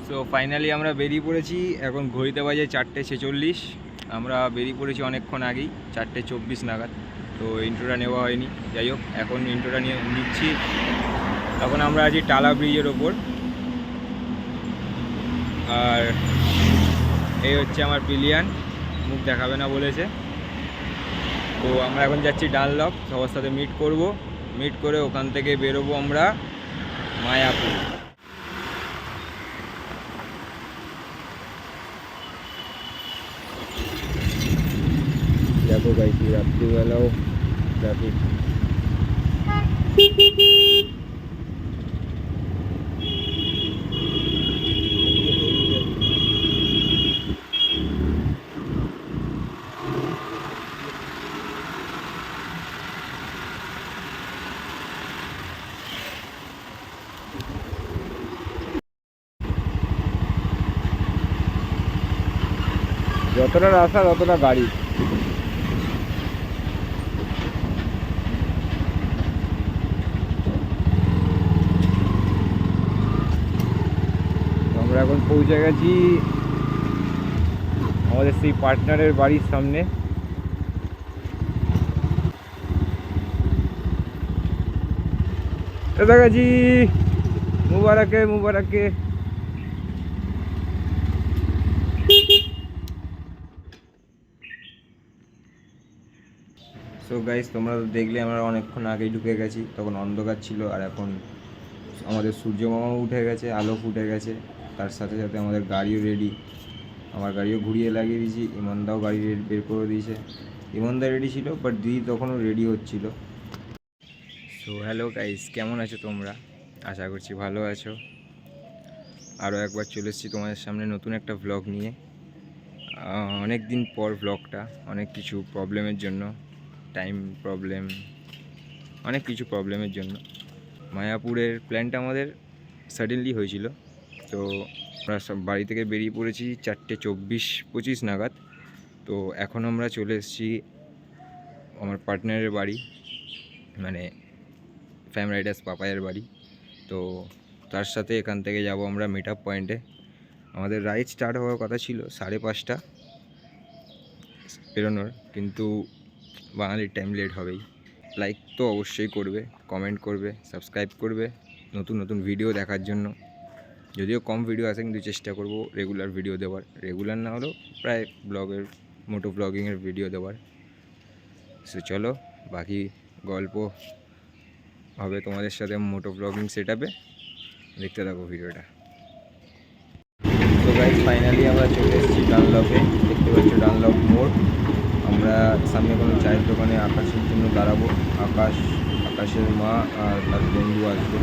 So finally আমরা বেরিয়ে পড়েছি। এখন ঘড়িতে বাজে 4:46। আমরা বেরিয়ে পড়েছি অনেকক্ষণ আগেই, 4:24 নাগাদ। তো ইন্ট্রোটা নেওয়া হয়নি, যাই হোক এখন ইন্ট্রোটা নিচ্ছি। এখন আমরা আছি টালা ব্রিজের ওপর, আর এই হচ্ছে আমার পিলিয়ান, মুখ দেখাবে না বলেছে। তো আমরা এখন যাচ্ছি ডানলপ, সবার সাথে মিট করে ওখান থেকে বেরোবো আমরা মায়াপুর। দেখো গাইছি রাত্রিবেলাও ট্রাফিক। যতটা রাস্তা ততটা গাড়ি। আমরা এখন পৌঁছে গেছি আমাদের সেই পার্টনারের বাড়ির সামনে। এসে গেছি, মুবারকে মুবারকে। সো গাইস, তোমরা তো দেখলে আমরা অনেকক্ষণ আগেই ঢুকে গেছি, তখন অন্ধকার ছিল। আর এখন আমাদের সূর্য মামাও উঠে গেছে, আলো ফুটে গেছে। তার সাথে সাথে আমাদের গাড়িও রেডি। আমার গাড়িও ঘুরিয়ে লাগিয়ে দিয়েছি, ইমনদাও গাড়ি বের করে দিয়েছে। ইমনদা রেডি ছিল, বাট দিদি তখনও রেডি হচ্ছিল। সো হ্যালো গাইস, কেমন আছো তোমরা? আশা করছি ভালো আছো। আরও একবার চলে এসেছি তোমাদের সামনে নতুন একটা ভ্লগ নিয়ে। অনেক দিন পর ভ্লগটা, অনেক কিছু প্রবলেমের জন্য, টাইম প্রবলেম, অনেক কিছু প্রবলেমের জন্য মায়াপুরের প্ল্যানটা আমাদের সাডেনলি হয়েছিল। তো আমরা সব বাড়ি থেকে বেরিয়ে পড়েছি 4:24-25 নাগাদ। তো এখন আমরা চলে এসেছি আমার পার্টনারের বাড়ি, মানে ফ্যাম রাইডার্স পাপায়ের বাড়ি। তো তার সাথে এখান থেকে যাব আমরা মিট আপ পয়েন্টে। আমাদের রাইড স্টার্ট হওয়ার কথা ছিল 5:30 বেরোনোর, কিন্তু বাঙালির টাইম লেট হবেই। লাইক তো অবশ্যই করবে, কমেন্ট করবে, সাবস্ক্রাইব করবে নতুন নতুন ভিডিও দেখার জন্য। যদিও কম ভিডিও আসে, কিন্তু চেষ্টা করব রেগুলার ভিডিও দেওয়ার, রেগুলার না হলেও প্রায় ব্লগের, মোটো ব্লগিংয়ের ভিডিও দেওয়ার। সো চলো, বাকি গল্প হবে তোমাদের সাথে মোটো ব্লগিং সেট আপে, দেখতে থাকো ভিডিওটা। তো গাইস, ফাইনালি আমরা চলে এসেছি ডানলপে। দেখতে পাচ্ছ ডানলপ মোড়। আমরা সামনে কোনো চায়ের দোকানে আকাশের জন্য দাঁড়াবো। আকাশের মা আর তার বন্ধু আসবে।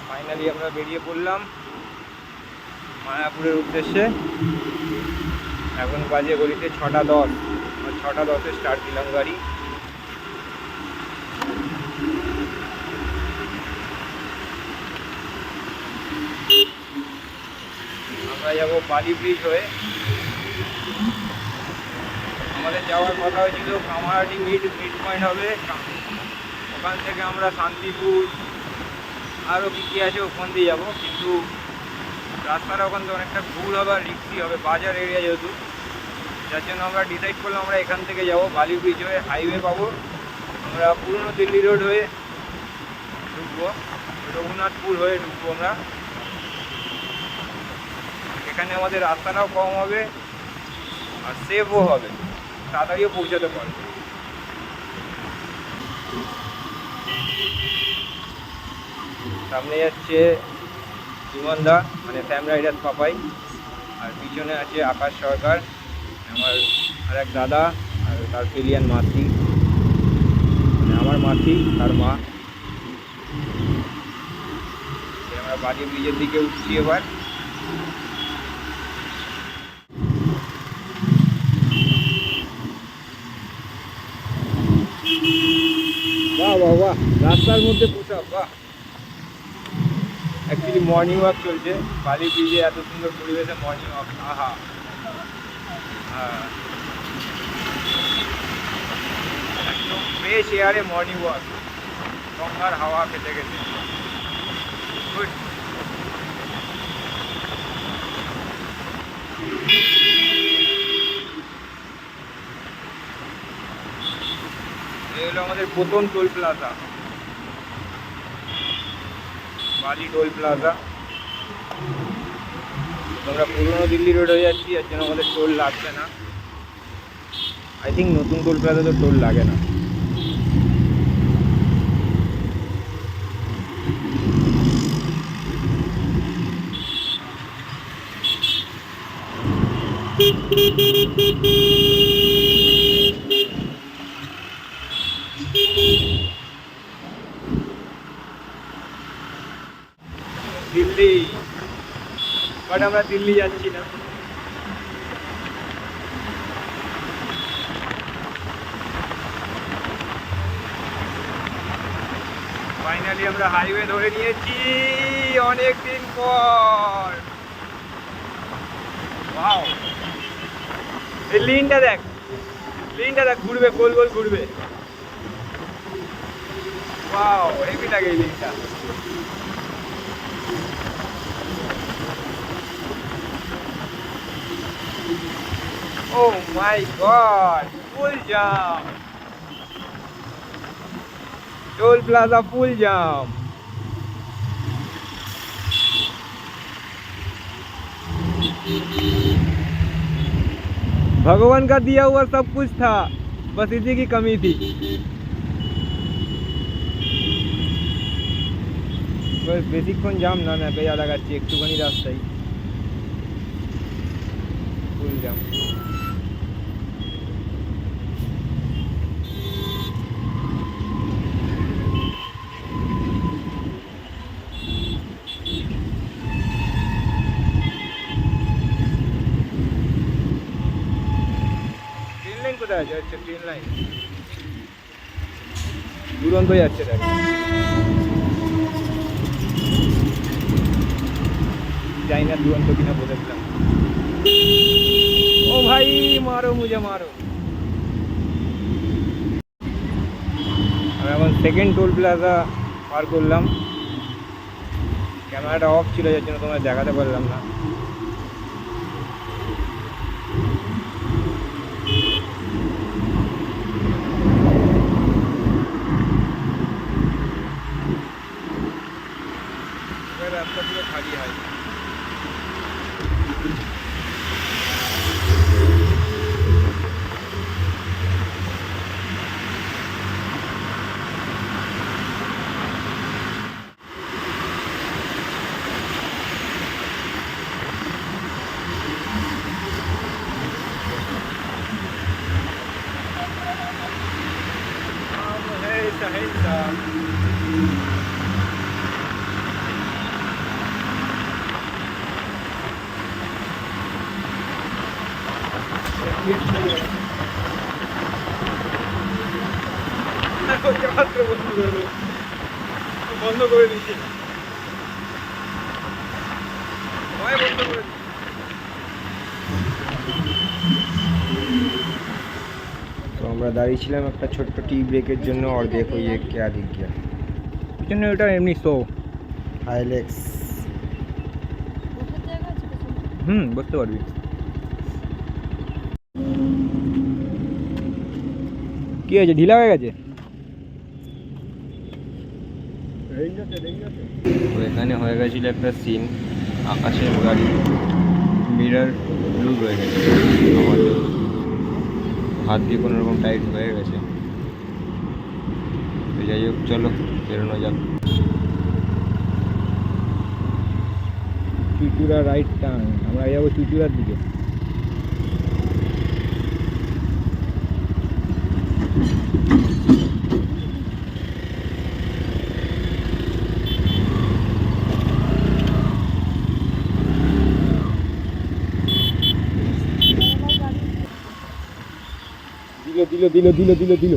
ফাইনালি আমরা বেরিয়ে পড়লাম মায়াপুরের উদ্দেশ্যে। এখন বাজে গলিতে 6:10। 6:10-এ স্টার্ট দিলাম গাড়ি। আমরা যাবো বালি ব্রিজ হয়ে। আমাদের যাওয়ার কথা হয়েছিল কামারহাটি মিড পয়েন্ট হবে, ওখান থেকে আমরা শান্তিপুর আরও কী আছে ওখান দিয়ে যাবো। কিন্তু রাস্তাটা ওখান থেকে অনেকটা ভুল হবে আর রিক্সি হবে, বাজার এরিয়া যেহেতু, যার জন্য আমরা ডিসাইড করলাম আমরা এখান থেকে যাব বালি ব্রিজ হয়ে, হাইওয়ে পাবো। আমরা পুরনো দিল্লি রোড হয়ে ঢুকবো, রঘুনাথপুর হয়ে ঢুকবো আমরা। এখানে আমাদের রাস্তাটাও কম হবে আর সেফও হবে, তাড়াতাড়িও পৌঁছাতে পারবো। সামনে যাচ্ছে ইমনদা, মানে ফ্যাম রাইডার্স পাপাই, আর পিছনে আছে আকাশ সরকার, আমার আর এক দাদা, আর তার পিলিয়ান মাসি, মানে আমার মাসি তার মা। আমরা বালি ব্রিজের দিকে উঠছি এবার। বাহ বাহ বাহ, রাস্তার মধ্যে বসা, বাহ। অ্যাকচুয়ালি মর্নিং ওয়াক চলছে বালি ব্রিজে, এত সুন্দর পরিবেশে মর্নিং ওয়াক, আহা। হ্যাঁ, একদম ফ্রেশ এয়ারে মর্নিং ওয়াক, গঙ্গার হাওয়া খেতে খেতে, গুড। এই হলো আমাদের প্রথম টোল প্লাজা, বালি টোল প্লাজা। আমরা পুরনো দিল্লি রোড হয়ে যাচ্ছি, এর জন্য আমাদের টোল লাগছে না। আই থিঙ্ক নতুন টোল প্লাজা তো টোল লাগে না। দিল্লি, বাট আমরা দিল্লি যাচ্ছি না। ফাইনালি আমরা হাইওয়ে ধরে নিয়েছি অনেক দিন পর। ওয়াও, এই লিনটা দেখ, লিনটা দেখ, ঘুরবে, গোল গোল ঘুরবে। ওয়াও, হেভি লাগে এই লিনটা। Oh my god, full jam. Toll Plaza full jam. भगवान का दिया हुआ सब कुछ था, बस इसी की कमी थी। बस बेसिकক্ষণ জাম না, ম্যাপে যা দেখাচ্ছে একটুখানি রাস্তায় ফুল জাম। কোথায় আছে? ট্রেন লাইন দুরন্ত যাচ্ছে, দেখ। জানি না দুরন্ত কিনা, বলেছিলাম। ও ভাই, মারো মুঝে মারো। আমি এখন সেকেন্ড টোল প্লাজা পার করলাম। ক্যামেরাটা অফ ছিল, যার জন্য তোমরা দেখাতে পারলাম না। রাস্তা পুরো খালি হয়। Heisa. বন্ধ করে দিচ্ছি, বন্ধ করে। তো আমরা দাঁড়িয়েছিলাম একটা ছোট্ট টি ব্রেকের জন্য, আর দেখো ये क्या दिख गया পিছনে। ওটা এমনি শো হাইলেক্স। বসতে পারবি। কি হয়েছে, ঢিলা হয়ে গেছে? তো এখানে হয়ে গেছিল একটা সিন, আকাশের গাড়ি মিরর লুজ হয়ে গেছে, আমাদের হাত দিয়ে কোনো রকম টাইট হয়ে গেছে। তো যাই হোক, চলো বেরোনো যাক। চুচুড়া রাইট টার্ন, আমরা যাবো চুচুড়ার দিকে। দিল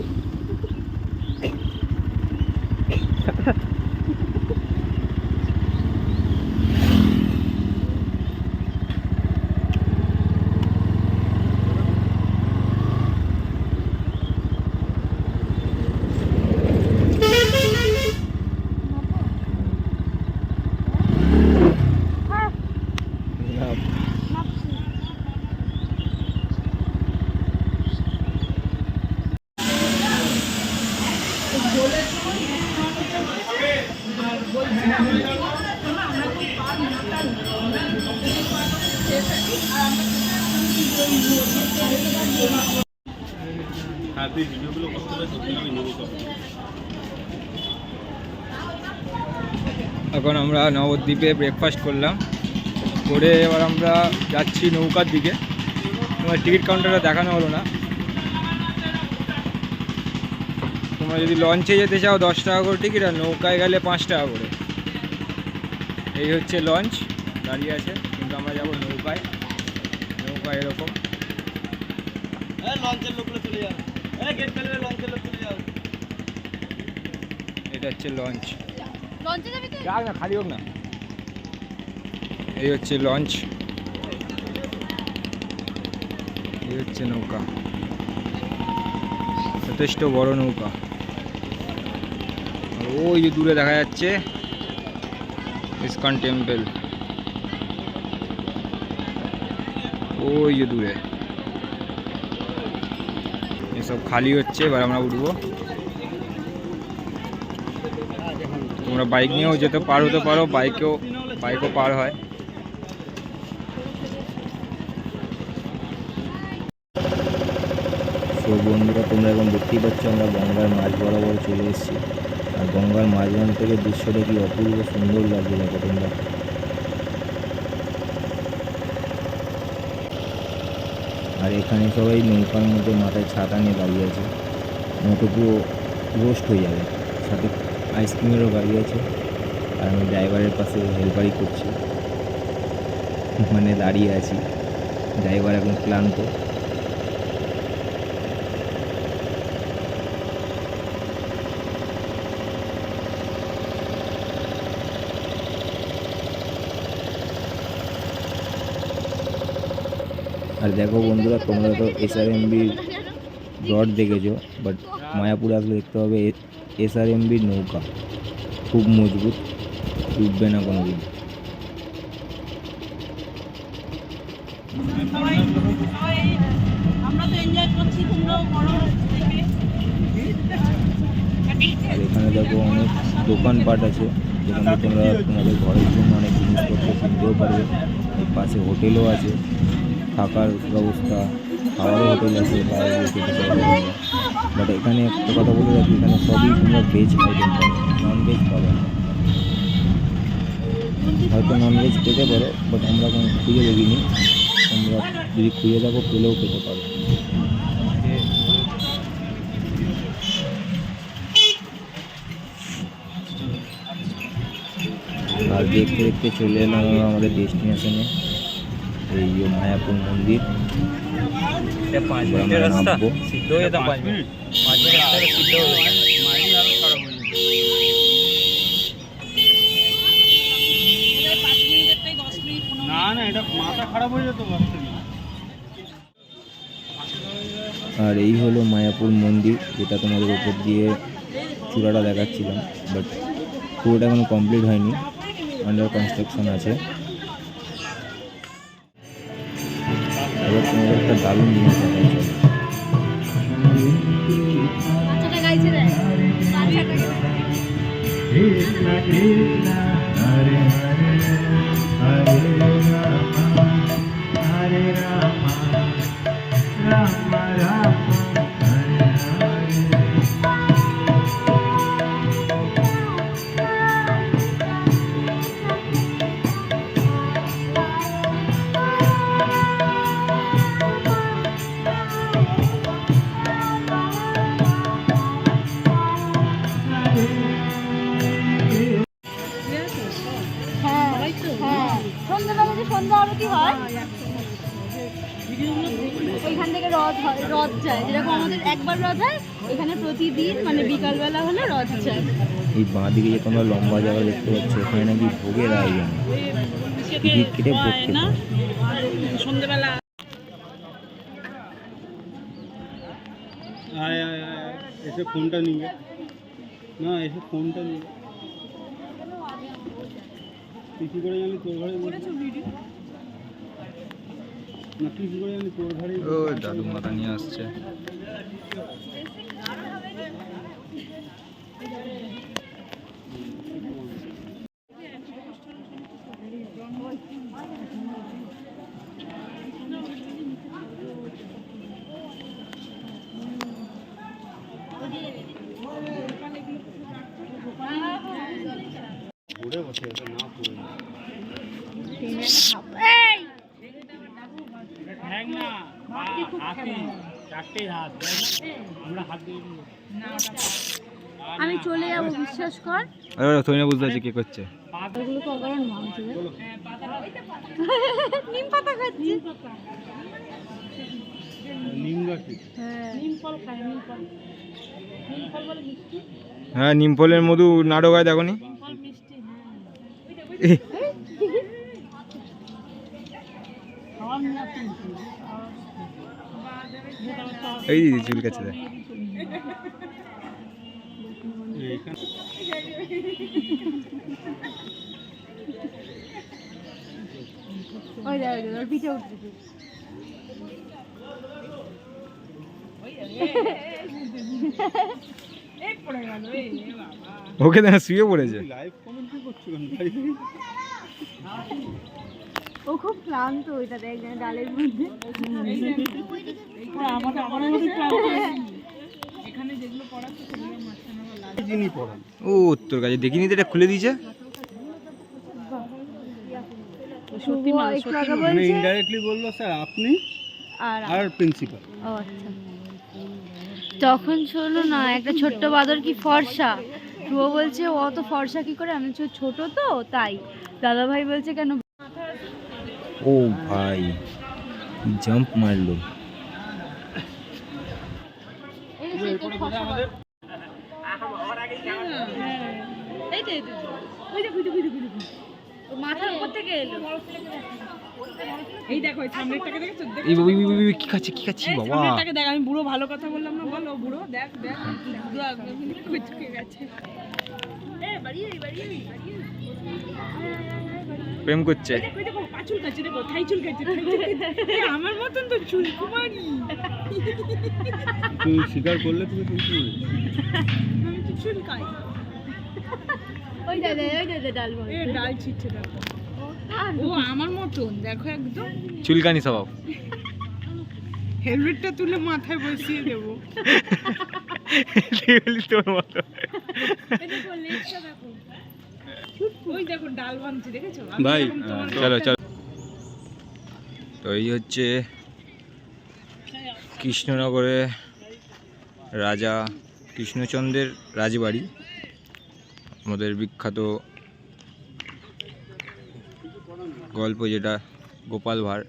এখন আমরা নবদ্বীপে ব্রেকফাস্ট করলাম, করে এবার আমরা যাচ্ছি নৌকার দিকে। তোমার টিকিট কাউন্টারটা দেখানো হলো না। তোমরা যদি লঞ্চে যেতে চাও 10 টাকা করে টিকিট, আর নৌকায় গেলে 5 টাকা করে। এই হচ্ছে লঞ্চ দাঁড়িয়ে আছে, কিন্তু আমরা যাবো নৌকায়। নৌকা এরকম, এটা হচ্ছে লঞ্চ। যাক না, খালি হোক না। এই হচ্ছে লঞ্চ, এই হচ্ছে নৌকা, যথেষ্ট বড় নৌকা। আর ওই যে দূরে দেখা যাচ্ছে ইস্কন টেম্পল, ওই যে দূরে। এসব খালি হচ্ছে, এবার আমরা উঠবো। তোমরা বাইক নিয়েও যেতে পারো, বাইকও পার হয়। তো বন্ধুরা, তোমরা এখন দেখতেই পাচ্ছ আমরা গঙ্গার মাঝ বরাবর চলে এসেছি। আর গঙ্গার মাঝখান থেকে দৃশ্যটা কি অপূর্ব সুন্দর লাগছে দেখো তোমরা। আর এখানে সবাই নৌকার মধ্যে মাথায় ছাতা নিয়ে দাঁড়িয়ে আছে, নৌকা পুরো রোস্ট হয়ে যাবে। সাথে আইসক্রিমেরও গাড়ি আছে। আর আমি ড্রাইভারের পাশে হেল্পারই করছি, মানে দাঁড়িয়ে আছি। ড্রাইভার এখন ক্লান্ত। আর দেখো বন্ধুরা, তোমরা তো SRMB রড দেখেছো, বাট মায়াপুরে আসলে দেখতে হবে SRMB নৌকা। খুব মজবুত, ডুববে না কোনোদিন। আর এখানে দেখো অনেক দোকানপাট আছে, যেখানে তোমরা তোমাদের ঘরের জন্য অনেক জিনিসপত্র কিনতেও পারবে। এর পাশে হোটেলও আছে, থাকার ব্যবস্থা, খাওয়ারও হোটেল আছে, বাইরে খেতে পারবে। বাট এখানে একটা কথা বলে রাখি, এখানে সবই তোমরা ভেজ আইটেম পাবে, নন ভেজ পাবে না। হয়তো নন ভেজ পেতে পারো, বাট আমরা কোনো খুঁজে দেখিনি। তোমরা যদি খুঁজে থাকো পেলেও পেতে পারো। আর দেখতে দেখতে চলে এলাম আমরা আমাদের ডেস্টিনেশনে, এই যে মায়াপুর মন্দির। 5 মিনিটের রাস্তা, সিদ্ধ হয়ে যেতাম 5 মিনিট। 5 মিনিট রাস্তা সিদ্ধ হয়ে যেতাম। না, এটা মাথা খারাপ হয়ে যেত। আর এই হলো মায়াপুর মন্দির, যেটা তোমাদের উপর দিয়ে চূড়াটা দেখাচ্ছিলাম, বাট পুরোটা এখনো কমপ্লিট হয়নি, আন্ডার কনস্ট্রাকশন আছে। এবার তোমাদের একটা দারুণ জিনিস দেখাচ্ছে। সন্ধ্যা আরতি হয়, ওইখান থেকে রথ যায়। যেরকম আমাদের একবার রথ হয়, এখানে প্রতিদিন মানে বিকালবেলা হলে রথ যায়। এই বাঁ দিকে যে তোমরা লম্বা জায়গা দেখতে পাচ্ছ, এখানে নাকি ভোগের আয়োজন, টিকিট কেটে ভোগ খেতে হয়। সন্ধ্যেবেলা এসে ফোনটা নিয়ে না, এসে ফোনটা নিয়ে তুই কি করে জানি তোর ঘরে না, তুই কি করে জানি তোর ঘরে। ও দাদু মাথা নিয়ে আসছে। ঘুরে বসে আছে না পুরো আমি চলে যাবো, বিশ্বাস কর। তুই না বুঝতে পারছি কে করছে। ওগুলো তো অকারণ মাংস রে। নিম পাতা খাচ্ছি। নিম গাছ হ্যাঁ, নিম ফল খায়, নিম ফল। নিম ফল বলে মিষ্টি। হ্যাঁ, নিমফলের মধু নাড়ো গায়ে দেখো নি। নিম ফল মিষ্টি, হ্যাঁ। এই দিদি চুল কাছে দেয়। ওই দেখ, ওর পিঠে উঠতেছে। ওকে দেখা শুয়ে পড়েছে। লাইভ কমেন্ট্রি করছো কেন ভাই? ও খুব ক্লান্ত, ওইটা দেখ না ডালের মধ্যে। যিনি পড়ান ও তোর কাছে দেখিনি তো, এটা খুলে দিয়েছে। সত্যি একটু আগে মানে বলছে ইনডাইরেক্টলি বললো স্যার আপনি আর আর প্রিন্সিপাল। ও আচ্ছা। তখন শোনো না, একটা ছোট্ট বাদর কি ফর্সা, ও বলছে ও তো ফর্সা কি করে, আমি বলছি, ছোট তো তাই। দাদা ভাই বলছে কেন। ও ভাই জাম্প মারলো। মাথার উপর থেকে এলো। এই দেখো এই সামনেরটাকে দেখেছো? এই কি খাচ্ছে কি খাচ্ছি বাবা। সামনেরটাকে দেখ, আমি বুড়ো ভালো কথা বললাম না, বলো বুড়ো দেখ দেখ বুড়ো একদম কুচকে গেছে। প্রেম করছে। ওই দেখো পা চুল কাচ্ছে, দেখো থাই চুল কাচ্ছে, থাই চুল কাচ্ছে। এই আমার মতন তো চুল কুমারী। তুই স্বীকার করলে তুমি কিন্তু আমি তো চুল কাই। ওই দাদা ডাল বল। এ ডাল ছিটছে দেখো। ও আমার মতন দেখো একদম। চুলকানি স্বভাব। হেলমেটটা তুলে মাথায় বসিয়ে দেবো। তোর মতো। এই দেখো লেজটা দেখো। ওই দেখো ডাল ভাঙছে, দেখেছো? ভাই চলো চলো। তো এই হচ্ছে কৃষ্ণনগরে রাজা কৃষ্ণচন্দ্রের রাজবাড়ি, আমাদের বিখ্যাত গল্প যেটা গোপাল ভাঁড়।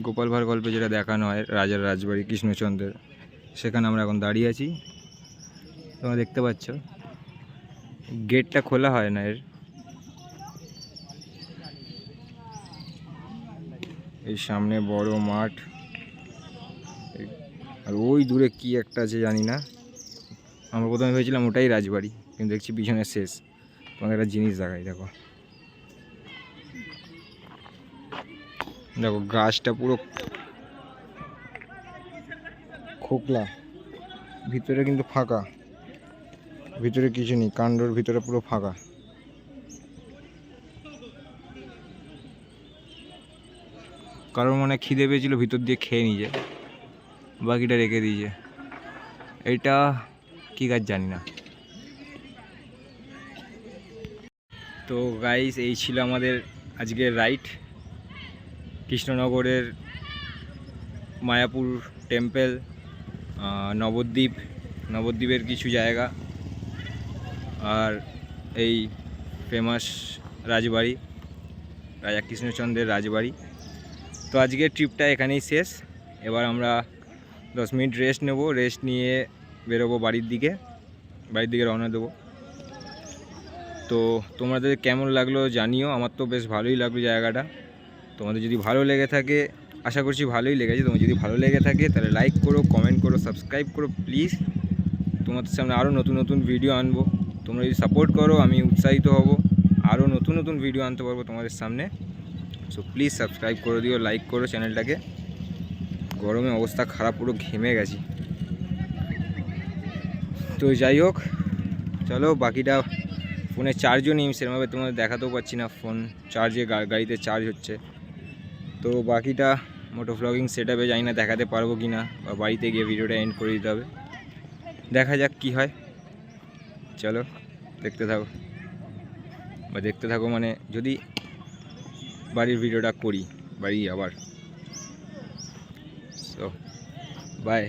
গোপাল ভাঁড় গল্পে যেটা দেখানো হয় রাজার রাজবাড়ি কৃষ্ণচন্দ্রের, সেখানে আমরা এখন দাঁড়িয়ে আছি। তোমরা দেখতে পাচ্ছ গেটটা খোলা হয় না এর। এই সামনে বড় মাঠ, আর ওই দূরে কি একটা আছে জানি না। আমরা প্রথমে ভেবেছিলাম ওটাই রাজবাড়ি, কিন্তু দেখছি পিছনে শেষ। তোমাকে একটা জিনিস দেখাই, দেখো দেখো গাছটা পুরো খোকলা, ভিতরে কিন্তু ফাঁকা, ভিতরে কিছু নেই, কাণ্ডর ভিতরে পুরো ফাঁকা। কারোর মনে খিদে পেয়েছিল, ভিতর দিয়ে খেয়ে নিয়েছে, বাকিটা রেখে দিয়েছে। এটা কি গাছ জানি না। তো গাইস, এই ছিল আমাদের আজকের রাইড কৃষ্ণনগরের মায়াপুর টেম্পল, নবদ্বীপের কিছু জায়গা, আর এই ফেমাস রাজবাড়ি রাজা কৃষ্ণচন্দ্রের রাজবাড়ি। তো আজকের ট্রিপটা এখানেই শেষ। এবার আমরা 10 মিনিট রেস্ট নেব, রেস্ট নিয়ে বেরোবো বাড়ির দিকে রওনা দেবো। তো তোমাদের কেমন লাগলো জানিও, আমার তো বেশ ভালোই লাগলো জায়গাটা। তোমাদের যদি ভালো লেগে থাকে, আশা করছি ভালোই লেগেছে, তোমার যদি ভালো লেগে থাকে তাহলে লাইক করো, কমেন্ট করো, সাবস্ক্রাইব করো প্লিজ। তোমাদের সামনে আরও নতুন নতুন ভিডিও আনবো। তোমরা যদি সাপোর্ট করো আমি উৎসাহিত হব, আরও নতুন নতুন ভিডিও আনতে পারবো তোমাদের সামনে। সো প্লিজ সাবস্ক্রাইব করে দিও, লাইক করো চ্যানেলটাকে। গরমে অবস্থা খারাপ, পুরো ঘেমে গেছি। তো যাই হোক, চলো বাকিটা ফোনে চার্জও নেই, সেরকমভাবে তোমাদের দেখাতেও পাচ্ছি না। ফোন চার্জে গাড়িতে চার্জ হচ্ছে। তো বাকিটা মোটো ভ্লগিং সেট আপে জানি না দেখাতে পারবো কি না, বা বাড়িতে গিয়ে ভিডিওটা এন্ড করে দিতে হবে। দেখা যাক কি হয়। চলো দেখতে থাকো, বা দেখতে থাকো মানে যদি বাড়ির ভিডিওটা করি বাড়ি আবার। So by.